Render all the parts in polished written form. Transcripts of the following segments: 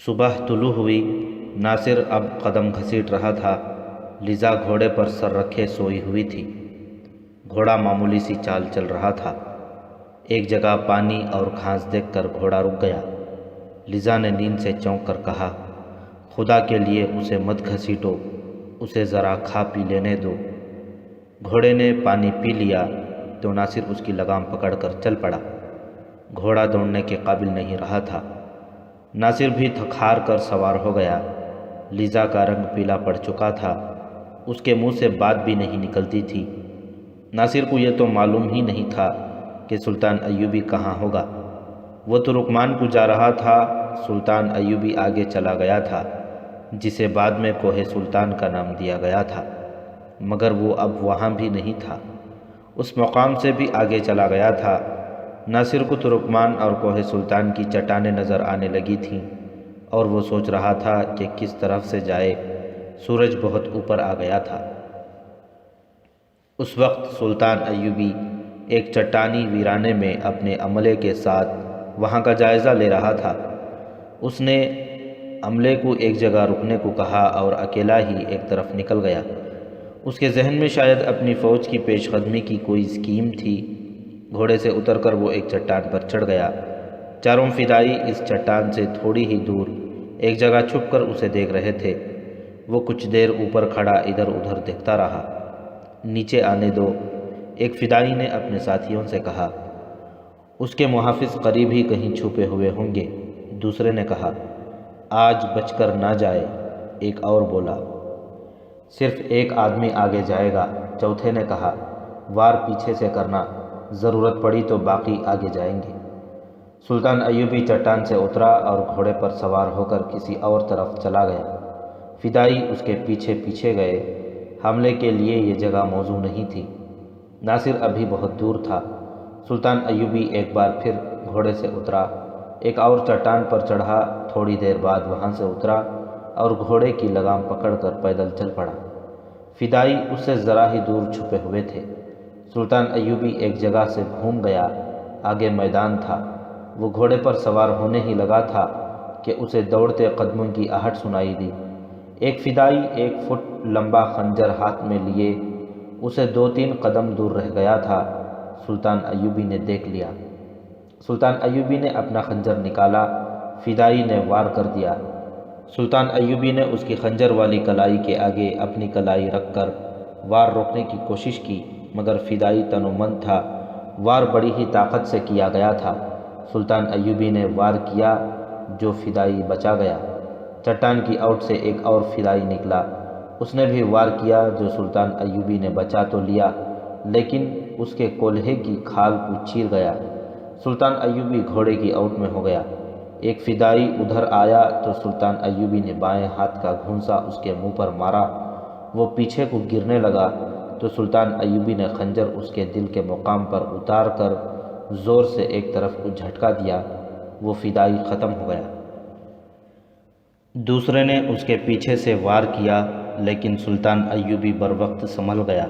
صبح طلوع ہوئی۔ ناصر اب قدم گھسیٹ رہا تھا، لیزا گھوڑے پر سر رکھے سوئی ہوئی تھی۔ گھوڑا معمولی سی چال چل رہا تھا۔ ایک جگہ پانی اور گھاس دیکھ کر گھوڑا رک گیا۔ لیزا نے نیند سے چونک کر کہا، خدا کے لیے اسے مت گھسیٹو، اسے ذرا کھا پی لینے دو۔ گھوڑے نے پانی پی لیا تو ناصر اس کی لگام پکڑ کر چل پڑا۔ گھوڑا دوڑنے کے قابل نہیں رہا تھا۔ ناصر بھی تھک ہار کر سوار ہو گیا۔ لیزا کا رنگ پیلا پڑ چکا تھا، اس کے منہ سے بات بھی نہیں نکلتی تھی۔ ناصر کو یہ تو معلوم ہی نہیں تھا کہ سلطان ایوبی کہاں ہوگا۔ وہ ترکمان کو جا رہا تھا، سلطان ایوبی آگے چلا گیا تھا، جسے بعد میں کوہ سلطان کا نام دیا گیا تھا، مگر وہ اب وہاں بھی نہیں تھا، اس مقام سے بھی آگے چلا گیا تھا۔ ناصر کو ترکمان اور کوہ سلطان کی چٹانیں نظر آنے لگی تھیں، اور وہ سوچ رہا تھا کہ کس طرف سے جائے۔ سورج بہت اوپر آ گیا تھا۔ اس وقت سلطان ایوبی ایک چٹانی ویرانے میں اپنے عملے کے ساتھ وہاں کا جائزہ لے رہا تھا۔ اس نے عملے کو ایک جگہ رکنے کو کہا اور اکیلا ہی ایک طرف نکل گیا۔ اس کے ذہن میں شاید اپنی فوج کی پیش قدمی کی کوئی اسکیم تھی۔ گھوڑے سے اتر کر وہ ایک چٹان پر چڑھ گیا۔ چاروں فدائی اس چٹان سے تھوڑی ہی دور ایک جگہ چھپ کر اسے دیکھ رہے تھے۔ وہ کچھ دیر اوپر کھڑا ادھر ادھر دیکھتا رہا۔ نیچے آنے دو، ایک فدائی نے اپنے ساتھیوں سے کہا۔ اس کے محافظ قریب ہی کہیں چھپے ہوئے ہوں گے، دوسرے نے کہا۔ آج بچ کر نہ جائے، ایک اور بولا۔ صرف ایک آدمی آگے جائے گا، چوتھے نے کہا۔ وار پیچھے سے کرنا، ضرورت پڑی تو باقی آگے جائیں گے۔ سلطان ایوبی چٹان سے اترا اور گھوڑے پر سوار ہو کر کسی اور طرف چلا گیا۔ فدائی اس کے پیچھے پیچھے گئے۔ حملے کے لیے یہ جگہ موزوں نہیں تھی۔ ناصر ابھی بہت دور تھا۔ سلطان ایوبی ایک بار پھر گھوڑے سے اترا، ایک اور چٹان پر چڑھا، تھوڑی دیر بعد وہاں سے اترا اور گھوڑے کی لگام پکڑ کر پیدل چل پڑا۔ فدائی اس سے ذرا ہی دور چھپے ہوئے تھے۔ سلطان ایوبی ایک جگہ سے گھوم گیا، آگے میدان تھا۔ وہ گھوڑے پر سوار ہونے ہی لگا تھا کہ اسے دوڑتے قدموں کی آہٹ سنائی دی۔ ایک فدائی 1 فٹ لمبا خنجر ہاتھ میں لیے اسے 2-3 قدم دور رہ گیا تھا۔ سلطان ایوبی نے دیکھ لیا۔ سلطان ایوبی نے اپنا خنجر نکالا، فدائی نے وار کر دیا۔ سلطان ایوبی نے اس کی خنجر والی کلائی کے آگے اپنی کلائی رکھ کر وار روکنے کی کوشش کی، مگر فدائی تنومند تھا، وار بڑی ہی طاقت سے کیا گیا تھا۔ سلطان ایوبی نے وار کیا، جو فدائی بچا گیا۔ چٹان کی اوٹ سے ایک اور فدائی نکلا، اس نے بھی وار کیا، جو سلطان ایوبی نے بچا تو لیا، لیکن اس کے کولہے کی کھال کو چیر گیا۔ سلطان ایوبی گھوڑے کی اوٹ میں ہو گیا۔ ایک فدائی ادھر آیا تو سلطان ایوبی نے بائیں ہاتھ کا گھونسا اس کے منہ پر مارا۔ وہ پیچھے کو گرنے لگا تو سلطان ایوبی نے خنجر اس کے دل کے مقام پر اتار کر زور سے ایک طرف کو جھٹکا دیا۔ وہ فدائی ختم ہو گیا۔ دوسرے نے اس کے پیچھے سے وار کیا، لیکن سلطان ایوبی بروقت سنبھل گیا۔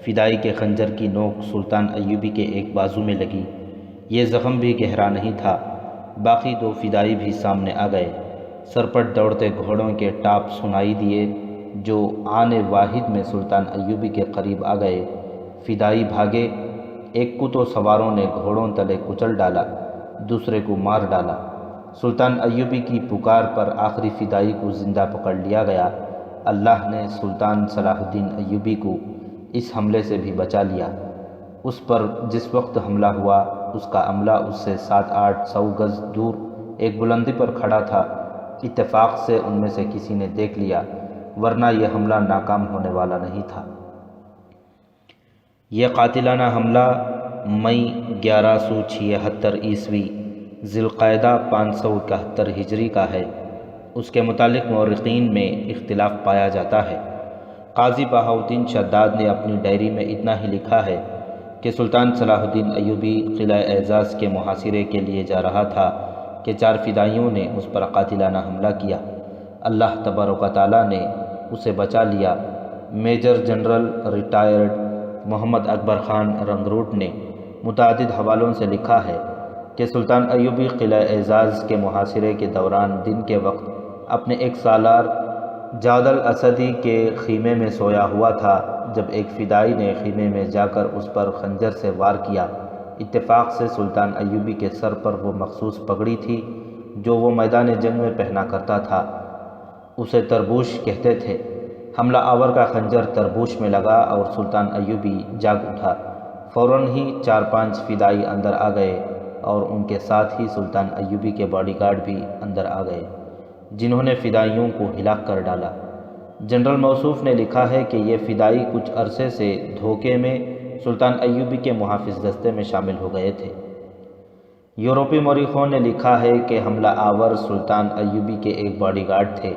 فدائی کے خنجر کی نوک سلطان ایوبی کے ایک بازو میں لگی۔ یہ زخم بھی گہرا نہیں تھا۔ باقی 2 فدائی بھی سامنے آ گئے۔ سرپٹ دوڑتے گھوڑوں کے ٹاپ سنائی دیے، جو آنے واحد میں سلطان ایوبی کے قریب آ گئے۔ فدائی بھاگے، ایک کو تو سواروں نے گھوڑوں تلے کچل ڈالا، دوسرے کو مار ڈالا۔ سلطان ایوبی کی پکار پر آخری فدائی کو زندہ پکڑ لیا گیا۔ اللہ نے سلطان صلاح الدین ایوبی کو اس حملے سے بھی بچا لیا۔ اس پر جس وقت حملہ ہوا، اس کا عملہ اس سے 700-800 گز دور ایک بلندی پر کھڑا تھا۔ اتفاق سے ان میں سے کسی نے دیکھ لیا، ورنہ یہ حملہ ناکام ہونے والا نہیں تھا۔ یہ قاتلانہ حملہ مئی 1176 عیسوی ذی القعدہ 571 ہجری کا ہے۔ اس کے متعلق مورخین میں اختلاف پایا جاتا ہے۔ قاضی بہاؤالدین شداد نے اپنی ڈائری میں اتنا ہی لکھا ہے کہ سلطان صلاح الدین ایوبی قلعہ اعزاز کے محاصرے کے لیے جا رہا تھا کہ 4 فدائیوں نے اس پر قاتلانہ حملہ کیا۔ اللہ تبارک و تعالیٰ نے اسے بچا لیا۔ میجر جنرل ریٹائرڈ محمد اکبر خان رنگروٹ نے متعدد حوالوں سے لکھا ہے کہ سلطان ایوبی قلعہ اعزاز کے محاصرے کے دوران دن کے وقت اپنے ایک سالار جاد الاسدی کے خیمے میں سویا ہوا تھا جب ایک فدائی نے خیمے میں جا کر اس پر خنجر سے وار کیا۔ اتفاق سے سلطان ایوبی کے سر پر وہ مخصوص پگڑی تھی جو وہ میدان جنگ میں پہنا کرتا تھا، اسے تربوش کہتے تھے۔ حملہ آور کا خنجر تربوش میں لگا اور سلطان ایوبی جاگ اٹھا۔ فوراً ہی 4-5 فدائی اندر آ گئے اور ان کے ساتھ ہی سلطان ایوبی کے باڈی گارڈ بھی اندر آ گئے، جنہوں نے فدائیوں کو ہلاک کر ڈالا۔ جنرل موصوف نے لکھا ہے کہ یہ فدائی کچھ عرصے سے دھوکے میں سلطان ایوبی کے محافظ دستے میں شامل ہو گئے تھے۔ یورپی مورخوں نے لکھا ہے کہ حملہ آور سلطان ایوبی کے ایک باڈی گارڈ تھے۔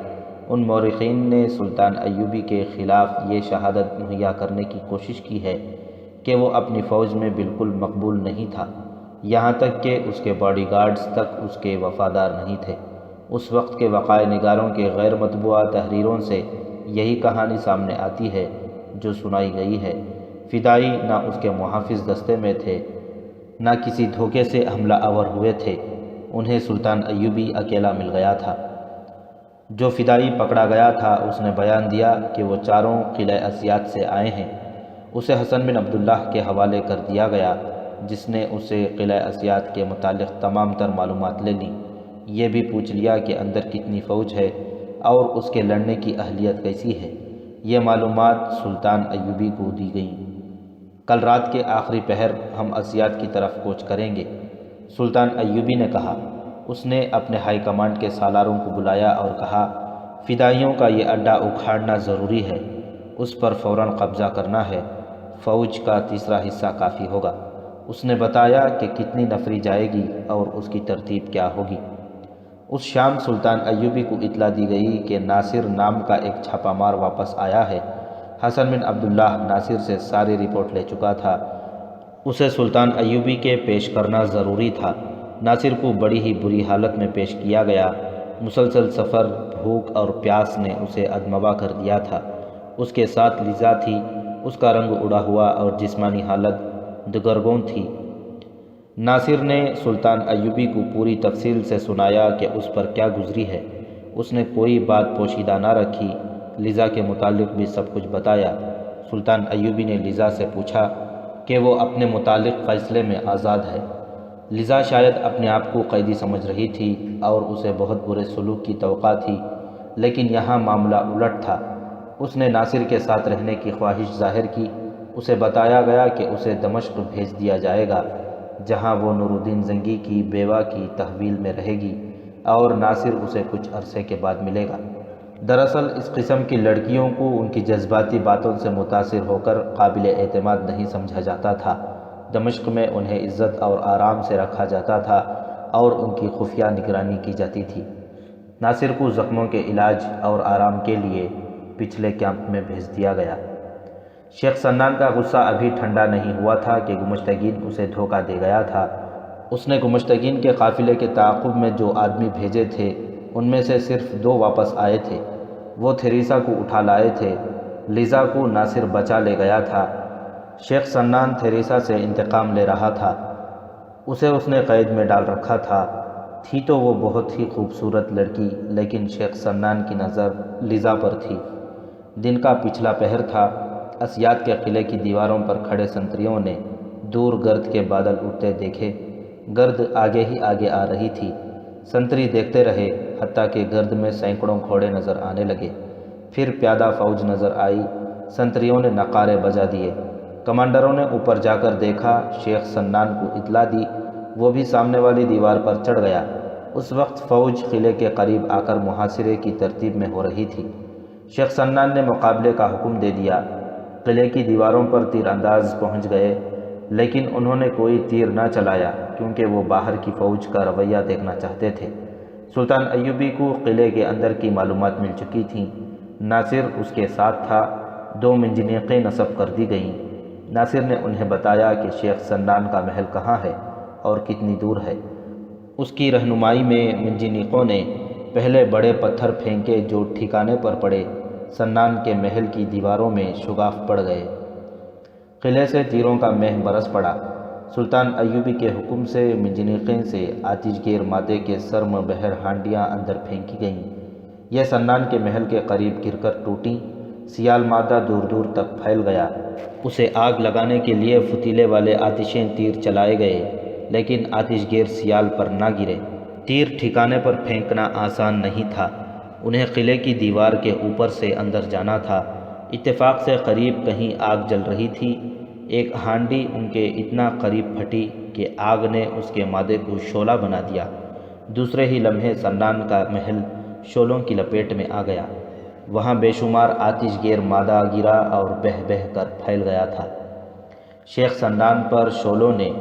ان مورخین نے سلطان ایوبی کے خلاف یہ شہادت مہیا کرنے کی کوشش کی ہے کہ وہ اپنی فوج میں بالکل مقبول نہیں تھا، یہاں تک کہ اس کے باڈی گارڈز تک اس کے وفادار نہیں تھے۔ اس وقت کے وقائع نگاروں کے غیر مطبوعہ تحریروں سے یہی کہانی سامنے آتی ہے جو سنائی گئی ہے۔ فدائی نہ اس کے محافظ دستے میں تھے، نہ کسی دھوکے سے حملہ آور ہوئے تھے، انہیں سلطان ایوبی اکیلا مل گیا تھا۔ جو فدائی پکڑا گیا تھا اس نے بیان دیا کہ وہ چاروں قلعہ اسیات سے آئے ہیں۔ اسے حسن بن عبداللہ کے حوالے کر دیا گیا جس نے اسے قلعہ اسیات کے متعلق تمام تر معلومات لے لیں۔ یہ بھی پوچھ لیا کہ اندر کتنی فوج ہے اور اس کے لڑنے کی اہلیت کیسی ہے۔ یہ معلومات سلطان ایوبی کو دی گئیں۔ کل رات کے آخری پہر ہم اسیات کی طرف کوچ کریں گے، سلطان ایوبی نے کہا۔ اس نے اپنے ہائی کمانڈ کے سالاروں کو بلایا اور کہا، فدائیوں کا یہ اڈا اکھاڑنا ضروری ہے، اس پر فوراً قبضہ کرنا ہے، فوج کا تیسرا حصہ کافی ہوگا۔ اس نے بتایا کہ کتنی نفری جائے گی اور اس کی ترتیب کیا ہوگی۔ اس شام سلطان ایوبی کو اطلاع دی گئی کہ ناصر نام کا ایک چھاپا مار واپس آیا ہے۔ حسن بن عبداللہ ناصر سے ساری رپورٹ لے چکا تھا، اسے سلطان ایوبی کے پیش کرنا ضروری تھا۔ ناصر کو بڑی ہی بری حالت میں پیش کیا گیا۔ مسلسل سفر، بھوک اور پیاس نے اسے ادموا کر دیا تھا۔ اس کے ساتھ لیزا تھی، اس کا رنگ اڑا ہوا اور جسمانی حالت دگرگوں تھی۔ ناصر نے سلطان ایوبی کو پوری تفصیل سے سنایا کہ اس پر کیا گزری ہے۔ اس نے کوئی بات پوشیدہ نہ رکھی، لیزا کے متعلق بھی سب کچھ بتایا۔ سلطان ایوبی نے لیزا سے پوچھا کہ وہ اپنے متعلق فیصلے میں آزاد ہے۔ لیزا شاید اپنے آپ کو قیدی سمجھ رہی تھی اور اسے بہت برے سلوک کی توقع تھی، لیکن یہاں معاملہ الٹ تھا۔ اس نے ناصر کے ساتھ رہنے کی خواہش ظاہر کی۔ اسے بتایا گیا کہ اسے دمشق بھیج دیا جائے گا، جہاں وہ نور الدین زنگی کی بیوہ کی تحویل میں رہے گی اور ناصر اسے کچھ عرصے کے بعد ملے گا۔ دراصل اس قسم کی لڑکیوں کو ان کی جذباتی باتوں سے متاثر ہو کر قابل اعتماد نہیں سمجھا جاتا تھا۔ دمشق میں انہیں عزت اور آرام سے رکھا جاتا تھا اور ان کی خفیہ نگرانی کی جاتی تھی۔ ناصر کو زخموں کے علاج اور آرام کے لیے پچھلے کیمپ میں بھیج دیا گیا۔ شیخ سنان کا غصہ ابھی ٹھنڈا نہیں ہوا تھا کہ گمشتگین اسے دھوکہ دے گیا تھا۔ اس نے گمشتگین کے قافلے کے تعاقب میں جو آدمی بھیجے تھے ان میں سے صرف 2 واپس آئے تھے۔ وہ تھیریسا کو اٹھا لائے تھے، لیزا کو ناصر بچا لے گیا تھا۔ شیخ سنان تھیریسا سے انتقام لے رہا تھا، اسے اس نے قید میں ڈال رکھا تھا۔ تھی تو وہ بہت ہی خوبصورت لڑکی، لیکن شیخ سنان کی نظر لیزا پر تھی۔ دن کا پچھلا پہر تھا۔ اسیات کے قلعے کی دیواروں پر کھڑے سنتریوں نے دور گرد کے بادل اڑتے دیکھے۔ گرد آگے ہی آگے آ رہی تھی۔ سنتری دیکھتے رہے حتیٰ کہ گرد میں سینکڑوں گھوڑے نظر آنے لگے۔ پھر پیادہ فوج نظر آئی۔ سنتریوں نے نقارے بجا دیے۔ کمانڈروں نے اوپر جا کر دیکھا، شیخ سنان کو اطلاع دی، وہ بھی سامنے والی دیوار پر چڑھ گیا۔ اس وقت فوج قلعے کے قریب آ کر محاصرے کی ترتیب میں ہو رہی تھی۔ شیخ سنان نے مقابلے کا حکم دے دیا۔ قلعے کی دیواروں پر تیر انداز پہنچ گئے، لیکن انہوں نے کوئی تیر نہ چلایا کیونکہ وہ باہر کی فوج کا رویہ دیکھنا چاہتے تھے۔ سلطان ایوبی کو قلعے کے اندر کی معلومات مل چکی تھیں۔ ناصر اس کے ساتھ تھا۔ 2 منجنیقیں نصب کر دی گئیں۔ ناصر نے انہیں بتایا کہ شیخ سنان کا محل کہاں ہے اور کتنی دور ہے۔ اس کی رہنمائی میں منجنیقوں نے پہلے بڑے پتھر پھینکے جو ٹھکانے پر پڑے۔ سنان کے محل کی دیواروں میں شگاف پڑ گئے۔ قلعے سے تیروں کا مہ برس پڑا۔ سلطان ایوبی کے حکم سے منجنیقیں سے آتش گیر مادے کے سرم بہر ہانڈیاں اندر پھینکی گئیں۔ یہ سنان کے محل کے قریب گر کر ٹوٹیں۔ سیال مادہ دور دور تک پھیل گیا۔ اسے آگ لگانے کے لیے فتیلے والے آتشیں تیر چلائے گئے، لیکن آتش گیر سیال پر نہ گرے۔ تیر ٹھکانے پر پھینکنا آسان نہیں تھا۔ انہیں قلعے کی دیوار کے اوپر سے اندر جانا تھا۔ اتفاق سے قریب کہیں آگ جل رہی تھی۔ ایک ہانڈی ان کے اتنا قریب پھٹی کہ آگ نے اس کے مادے کو شعلہ بنا دیا۔ دوسرے ہی لمحے سنان کا محل شعلوں کی لپیٹ میں آ گیا۔ وہاں بے شمار آتش گیر مادہ گرا اور بہہ بہہ کر پھیل گیا تھا۔ شیخ سنان پر شعلوں نے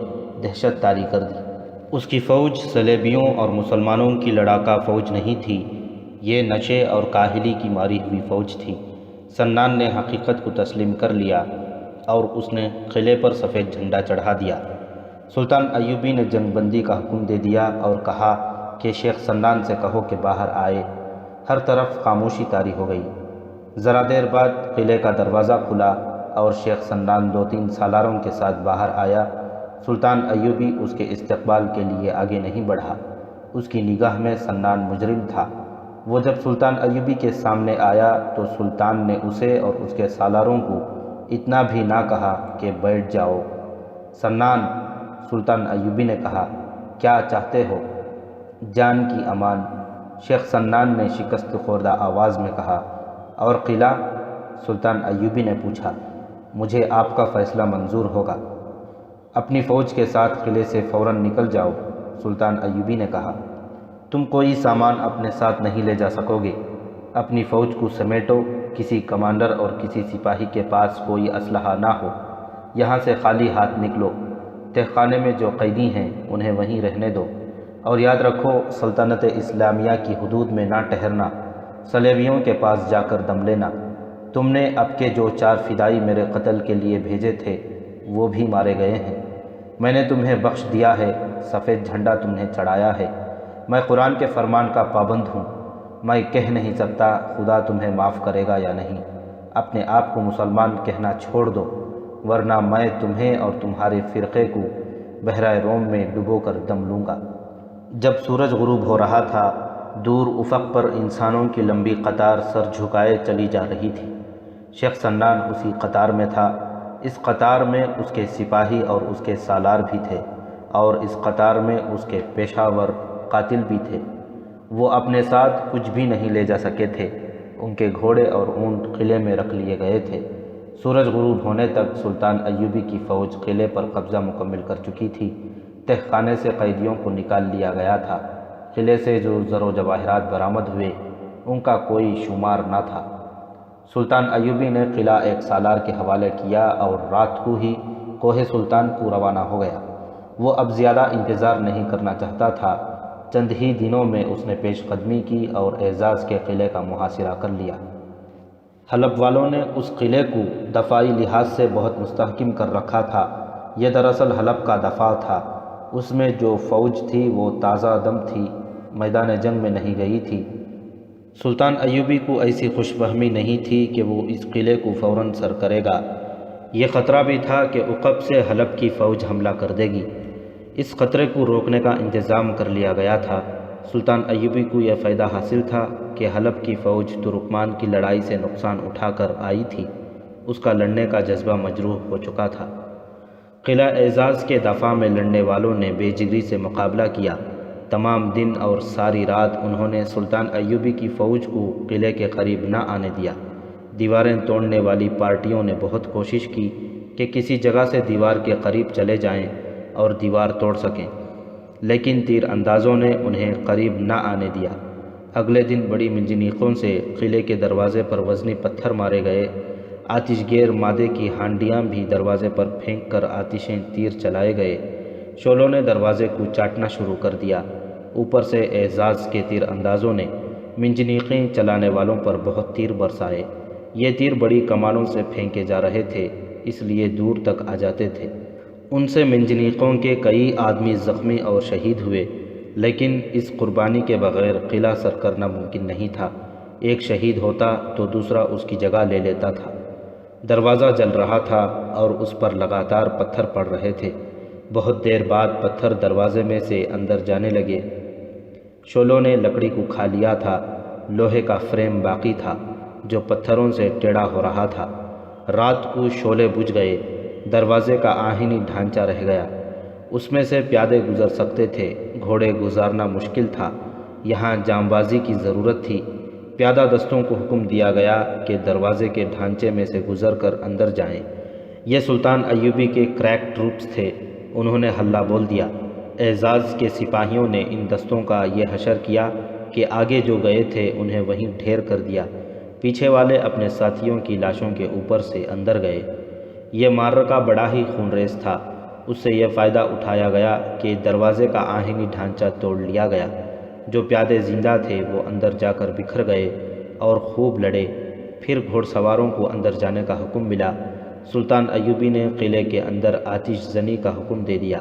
دہشت طاری کر دی۔ اس کی فوج صلیبیوں اور مسلمانوں کی لڑاکا فوج نہیں تھی، یہ نشے اور کاہلی کی ماری ہوئی فوج تھی۔ سنان نے حقیقت کو تسلیم کر لیا اور اس نے قلعے پر سفید جھنڈا چڑھا دیا۔ سلطان ایوبی نے جنگ بندی کا حکم دے دیا اور کہا کہ شیخ سنان سے کہو کہ باہر آئے۔ ہر طرف خاموشی طاری ہو گئی۔ ذرا دیر بعد قلعے کا دروازہ کھلا اور شیخ سنان 2-3 سالاروں کے ساتھ باہر آیا۔ سلطان ایوبی اس کے استقبال کے لیے آگے نہیں بڑھا۔ اس کی نگاہ میں سنان مجرم تھا۔ وہ جب سلطان ایوبی کے سامنے آیا تو سلطان نے اسے اور اس کے سالاروں کو اتنا بھی نہ کہا کہ بیٹھ جاؤ۔ سنان، سلطان ایوبی نے کہا، کیا چاہتے ہو؟ جان کی امان، شیخ سنان نے شکست خوردہ آواز میں کہا۔ اور قلعہ؟ سلطان ایوبی نے پوچھا۔ مجھے آپ کا فیصلہ منظور ہوگا۔ اپنی فوج کے ساتھ قلعے سے فوراً نکل جاؤ، سلطان ایوبی نے کہا۔ تم کوئی سامان اپنے ساتھ نہیں لے جا سکو گے۔ اپنی فوج کو سمیٹو، کسی کمانڈر اور کسی سپاہی کے پاس کوئی اسلحہ نہ ہو۔ یہاں سے خالی ہاتھ نکلو۔ تہ خانے میں جو قیدی ہیں انہیں وہیں رہنے دو، اور یاد رکھو سلطنت اسلامیہ کی حدود میں نہ ٹھہرنا، صلیبیوں کے پاس جا کر دم لینا۔ تم نے اب کے جو 4 فدائی میرے قتل کے لیے بھیجے تھے وہ بھی مارے گئے ہیں۔ میں نے تمہیں بخش دیا ہے، سفید جھنڈا تمہیں چڑھایا ہے۔ میں قرآن کے فرمان کا پابند ہوں۔ میں کہہ نہیں سکتا خدا تمہیں معاف کرے گا یا نہیں۔ اپنے آپ کو مسلمان کہنا چھوڑ دو، ورنہ میں تمہیں اور تمہارے فرقے کو بحیرہ روم میں ڈبو کر دم لوں گا۔ جب سورج غروب ہو رہا تھا، دور افق پر انسانوں کی لمبی قطار سر جھکائے چلی جا رہی تھی۔ شیخ سنان اسی قطار میں تھا۔ اس قطار میں اس کے سپاہی اور اس کے سالار بھی تھے، اور اس قطار میں اس کے پیشہ ور قاتل بھی تھے۔ وہ اپنے ساتھ کچھ بھی نہیں لے جا سکے تھے۔ ان کے گھوڑے اور اونٹ قلعے میں رکھ لیے گئے تھے۔ سورج غروب ہونے تک سلطان ایوبی کی فوج قلعے پر قبضہ مکمل کر چکی تھی۔ تہ خانے سے قیدیوں کو نکال لیا گیا تھا۔ قلعے سے جو زر و جواہرات برآمد ہوئے ان کا کوئی شمار نہ تھا۔ سلطان ایوبی نے قلعہ ایک سالار کے حوالے کیا اور رات کو ہی کوہ سلطان کو روانہ ہو گیا۔ وہ اب زیادہ انتظار نہیں کرنا چاہتا تھا۔ چند ہی دنوں میں اس نے پیش قدمی کی اور اعزاز کے قلعے کا محاصرہ کر لیا۔ حلب والوں نے اس قلعے کو دفاعی لحاظ سے بہت مستحکم کر رکھا تھا۔ یہ دراصل حلب کا دفاع تھا۔ اس میں جو فوج تھی وہ تازہ دم تھی، میدان جنگ میں نہیں گئی تھی۔ سلطان ایوبی کو ایسی خوش فہمی نہیں تھی کہ وہ اس قلعے کو فوراً سر کرے گا۔ یہ خطرہ بھی تھا کہ عقب سے حلب کی فوج حملہ کر دے گی۔ اس خطرے کو روکنے کا انتظام کر لیا گیا تھا۔ سلطان ایوبی کو یہ فائدہ حاصل تھا کہ حلب کی فوج ترکمان کی لڑائی سے نقصان اٹھا کر آئی تھی۔ اس کا لڑنے کا جذبہ مجروح ہو چکا تھا۔ قلعہ اعزاز کے دفاع میں لڑنے والوں نے بے جگری سے مقابلہ کیا۔ تمام دن اور ساری رات انہوں نے سلطان ایوبی کی فوج کو قلعے کے قریب نہ آنے دیا۔ دیواریں توڑنے والی پارٹیوں نے بہت کوشش کی کہ کسی جگہ سے دیوار کے قریب چلے جائیں اور دیوار توڑ سکیں، لیکن تیر اندازوں نے انہیں قریب نہ آنے دیا۔ اگلے دن بڑی منجنیقوں سے قلعے کے دروازے پر وزنی پتھر مارے گئے۔ آتش گیر مادے کی ہانڈیاں بھی دروازے پر پھینک کر آتشیں تیر چلائے گئے۔ شعلوں نے دروازے کو چاٹنا شروع کر دیا۔ اوپر سے اعزاز کے تیر اندازوں نے منجنیقیں چلانے والوں پر بہت تیر برسائے۔ یہ تیر بڑی کمانوں سے پھینکے جا رہے تھے، اس لیے دور تک آ جاتے تھے۔ ان سے منجنیقوں کے کئی آدمی زخمی اور شہید ہوئے، لیکن اس قربانی کے بغیر قلعہ سر کرنا ممکن نہیں تھا۔ ایک شہید ہوتا تو دوسرا اس کی جگہ لے لیتا تھا۔ دروازہ جل رہا تھا اور اس پر لگاتار پتھر پڑ رہے تھے۔ بہت دیر بعد پتھر دروازے میں سے اندر جانے لگے۔ شعلوں نے لکڑی کو کھا لیا تھا، لوہے کا فریم باقی تھا جو پتھروں سے ٹیڑھا ہو رہا تھا۔ رات کو شعلے بجھ گئے، دروازے کا آہنی ڈھانچہ رہ گیا، اس میں سے پیادے گزر سکتے تھے، گھوڑے گزارنا مشکل تھا، یہاں جانبازی کی ضرورت تھی۔ پیادہ دستوں کو حکم دیا گیا کہ دروازے کے ڈھانچے میں سے گزر کر اندر جائیں۔ یہ سلطان ایوبی کے کریک ٹروپس تھے، انہوں نے ہلہ بول دیا۔ اعزاز کے سپاہیوں نے ان دستوں کا یہ حشر کیا کہ آگے جو گئے تھے انہیں وہیں ڈھیر کر دیا، پیچھے والے اپنے ساتھیوں کی لاشوں کے اوپر سے اندر گئے۔ یہ معرکہ بڑا ہی خونریز تھا، اس سے یہ فائدہ اٹھایا گیا کہ دروازے کا آہنی ڈھانچہ توڑ لیا گیا۔ جو پیادے زندہ تھے وہ اندر جا کر بکھر گئے اور خوب لڑے۔ پھر گھوڑ سواروں کو اندر جانے کا حکم ملا۔ سلطان ایوبی نے قلعے کے اندر آتش زنی کا حکم دے دیا۔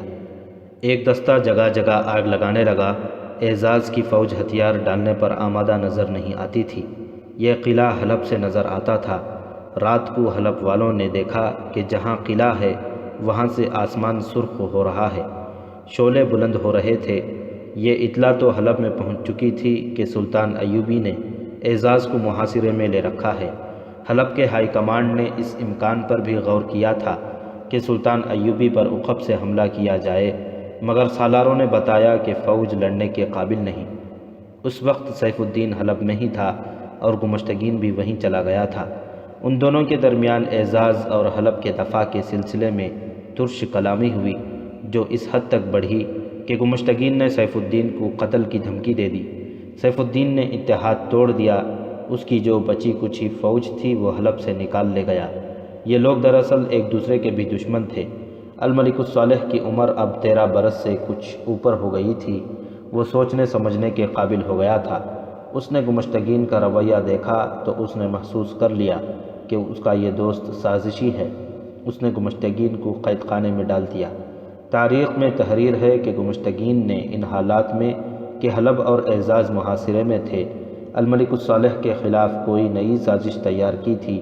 ایک دستہ جگہ جگہ آگ لگانے لگا۔ اعزاز کی فوج ہتھیار ڈالنے پر آمادہ نظر نہیں آتی تھی۔ یہ قلعہ حلب سے نظر آتا تھا۔ رات کو حلب والوں نے دیکھا کہ جہاں قلعہ ہے وہاں سے آسمان سرخ ہو رہا ہے، شعلے بلند ہو رہے تھے۔ یہ اطلاع تو حلب میں پہنچ چکی تھی کہ سلطان ایوبی نے اعزاز کو محاصرے میں لے رکھا ہے۔ حلب کے ہائی کمانڈ نے اس امکان پر بھی غور کیا تھا کہ سلطان ایوبی پر عقب سے حملہ کیا جائے، مگر سالاروں نے بتایا کہ فوج لڑنے کے قابل نہیں۔ اس وقت سیف الدین حلب میں ہی تھا اور گمشتگین بھی وہیں چلا گیا تھا۔ ان دونوں کے درمیان اعزاز اور حلب کے دفاع کے سلسلے میں ترش کلامی ہوئی، جو اس حد تک بڑھی کہ گمشتگین نے سیف الدین کو قتل کی دھمکی دے دی۔ سیف الدین نے اتحاد توڑ دیا، اس کی جو بچی کچھی فوج تھی وہ حلب سے نکال لے گیا۔ یہ لوگ دراصل ایک دوسرے کے بھی دشمن تھے۔ الملک الصالح کی عمر اب 13 برس سے کچھ اوپر ہو گئی تھی، وہ سوچنے سمجھنے کے قابل ہو گیا تھا۔ اس نے گمشتگین کا رویہ دیکھا تو اس نے محسوس کر لیا کہ اس کا یہ دوست سازشی ہے۔ اس نے گمشتگین کو قید خانے میں ڈال دیا۔ تاریخ میں تحریر ہے کہ گمشتگین نے ان حالات میں کہ حلب اور اعزاز محاصرے میں تھے، الملک الصالح کے خلاف کوئی نئی سازش تیار کی تھی،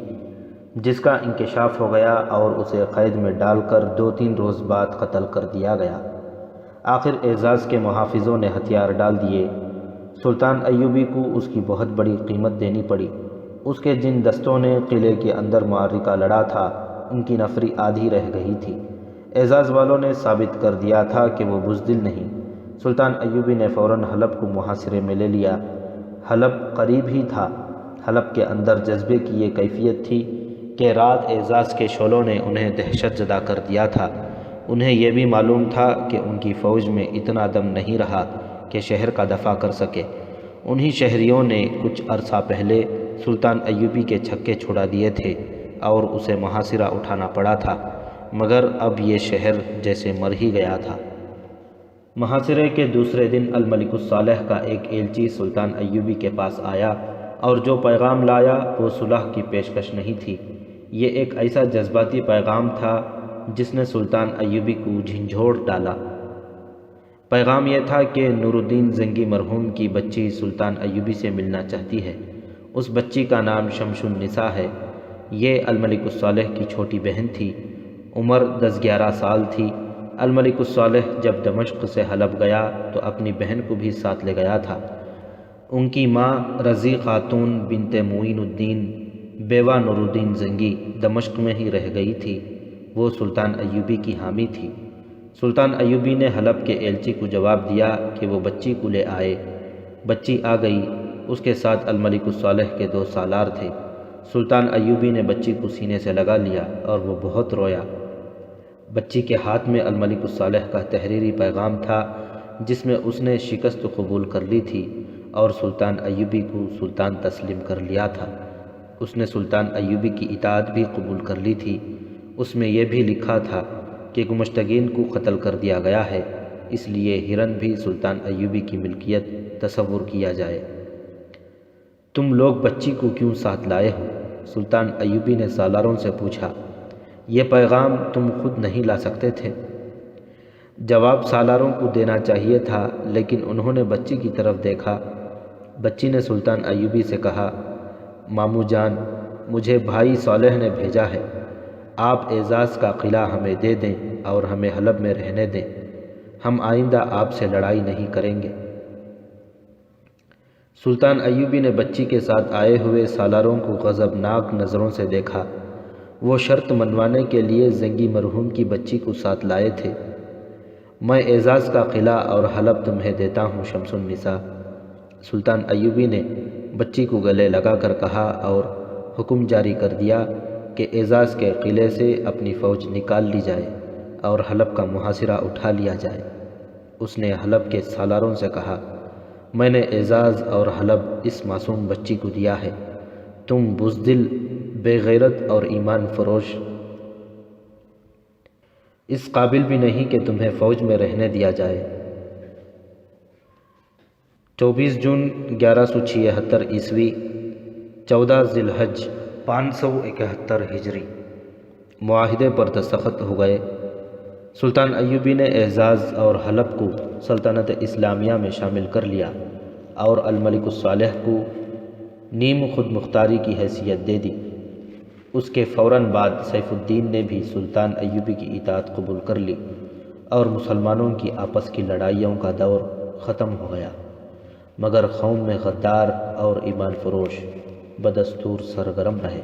جس کا انکشاف ہو گیا اور اسے قید میں ڈال کر 2-3 روز بعد قتل کر دیا گیا۔ آخر اعزاز کے محافظوں نے ہتھیار ڈال دیے۔ سلطان ایوبی کو اس کی بہت بڑی قیمت دینی پڑی۔ اس کے جن دستوں نے قلعے کے اندر معرکہ لڑا تھا ان کی نفری آدھی رہ گئی تھی۔ اعزاز والوں نے ثابت کر دیا تھا کہ وہ بزدل نہیں۔ سلطان ایوبی نے فوراً حلب کو محاصرے میں لے لیا۔ حلب قریب ہی تھا۔ حلب کے اندر جذبے کی یہ کیفیت تھی کہ رات اعزاز کے شعلوں نے انہیں دہشت زدہ کر دیا تھا۔ انہیں یہ بھی معلوم تھا کہ ان کی فوج میں اتنا دم نہیں رہا کہ شہر کا دفاع کر سکے۔ انہی شہریوں نے کچھ عرصہ پہلے سلطان ایوبی کے چھکے چھڑا دیے تھے اور اسے محاصرہ اٹھانا پڑا تھا، مگر اب یہ شہر جیسے مر ہی گیا تھا۔ محاصرے کے دوسرے دن الملک الصالح کا ایک ایلچی سلطان ایوبی کے پاس آیا اور جو پیغام لایا وہ صلح کی پیشکش نہیں تھی۔ یہ ایک ایسا جذباتی پیغام تھا جس نے سلطان ایوبی کو جھنجھوڑ ڈالا۔ پیغام یہ تھا کہ نور الدین زنگی مرحوم کی بچی سلطان ایوبی سے ملنا چاہتی ہے۔ اس بچی کا نام شمش النساء ہے۔ یہ الملک الصالح کی چھوٹی بہن تھی، عمر 10-11 سال تھی۔ الملک الصالح جب دمشق سے حلب گیا تو اپنی بہن کو بھی ساتھ لے گیا تھا۔ ان کی ماں رضی خاتون بنت معین الدین بیوہ نور الدین زنگی دمشق میں ہی رہ گئی تھی، وہ سلطان ایوبی کی حامی تھی۔ سلطان ایوبی نے حلب کے ایلچی کو جواب دیا کہ وہ بچی کو لے آئے۔ بچی آ گئی، اس کے ساتھ الملک الصالح کے 2 سالار تھے۔ سلطان ایوبی نے بچی کو سینے سے لگا لیا اور وہ بہت رویا۔ بچی کے ہاتھ میں الملک الصالح کا تحریری پیغام تھا جس میں اس نے شکست قبول کر لی تھی اور سلطان ایوبی کو سلطان تسلیم کر لیا تھا۔ اس نے سلطان ایوبی کی اطاعت بھی قبول کر لی تھی۔ اس میں یہ بھی لکھا تھا کہ گمشتگین کو قتل کر دیا گیا ہے، اس لیے ہرن بھی سلطان ایوبی کی ملکیت تصور کیا جائے۔ تم لوگ بچی کو کیوں ساتھ لائے ہو؟ سلطان ایوبی نے سالاروں سے پوچھا۔ یہ پیغام تم خود نہیں لا سکتے تھے؟ جواب سالاروں کو دینا چاہیے تھا، لیکن انہوں نے بچی کی طرف دیکھا۔ بچی نے سلطان ایوبی سے کہا، ماموں جان، مجھے بھائی صالح نے بھیجا ہے۔ آپ اعزاز کا قلعہ ہمیں دے دیں اور ہمیں حلب میں رہنے دیں، ہم آئندہ آپ سے لڑائی نہیں کریں گے۔ سلطان ایوبی نے بچی کے ساتھ آئے ہوئے سالاروں کو غضبناک نظروں سے دیکھا۔ وہ شرط منوانے کے لیے زنگی مرحوم کی بچی کو ساتھ لائے تھے۔ میں اعزاز کا قلعہ اور حلب تمہیں دیتا ہوں شمس النساء۔ سلطان ایوبی نے بچی کو گلے لگا کر کہا اور حکم جاری کر دیا کہ اعزاز کے قلعے سے اپنی فوج نکال لی جائے اور حلب کا محاصرہ اٹھا لیا جائے۔ اس نے حلب کے سالاروں سے کہا، میں نے اعزاز اور حلب اس معصوم بچی کو دیا ہے، تم بزدل، بے غیرت اور ایمان فروش اس قابل بھی نہیں کہ تمہیں فوج میں رہنے دیا جائے۔ 24 جون 1176 عیسوی، 14 ذی الحج 571 ہجری، معاہدے پر دستخط ہو گئے۔ سلطان ایوبی نے اعزاز اور حلب کو سلطنت اسلامیہ میں شامل کر لیا اور الملک الصالح کو نیم خود مختاری کی حیثیت دے دی۔ اس کے فوراً بعد سیف الدین نے بھی سلطان ایوبی کی اطاعت قبول کر لی اور مسلمانوں کی آپس کی لڑائیوں کا دور ختم ہو گیا، مگر قوم میں غدار اور ایمان فروش بدستور سرگرم رہے۔